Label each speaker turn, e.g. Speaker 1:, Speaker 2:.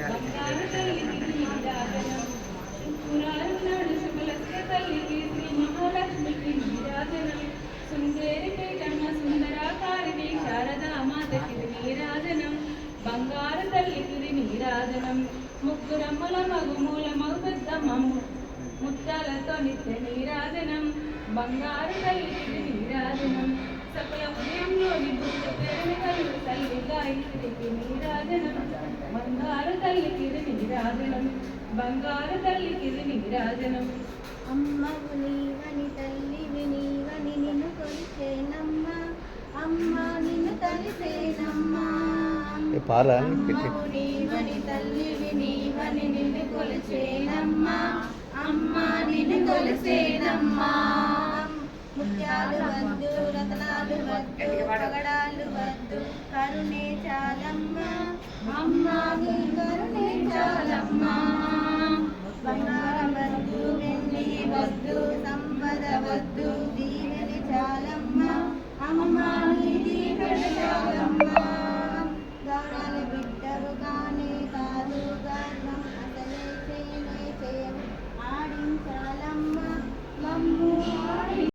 Speaker 1: బంగారు తల్లికి నీరాజనం శుక్రారు నాడు శుభలక్ష్మి తల్లికి శ్రీ మహాలక్ష్మికి నీరాజనం సుందేరి పీఠమ్మ సుందరాకారిణి శారదామాతకి నీరాజనం బంగారు తల్లికి నీరాజనం ముగ్గురమ్మల మగుమూల మగు పెద్దమ్మ ముత్యాలతో నిత్య నీరాజనం బంగారు తల్లికి నీరాజనం సకల ఉదయంలోని బుద్ధ పేరుని కళ్ళు తల్లి గాయత్రికి నీరాజనం బంగారు తల్లికి నీరాజనం బంగారు తల్లికి నీరాజనం
Speaker 2: అమ్మవు నీవని తల్లివి నీవని నిన్ను కొలిచేనమ్మ అమ్మ నిన్ను తలిసేనమ్మా అమ్మవు నీవని తల్లివి నీవని నిన్ను కొలిచేనమ్మా అమ్మ నిన్ను కొలిసేనమ్మా ముత్యాలు వద్దు రతనాలు వద్దు పగడాలు వద్దు కరుణే చాలమ్మ అమ్మ నీ కరుణే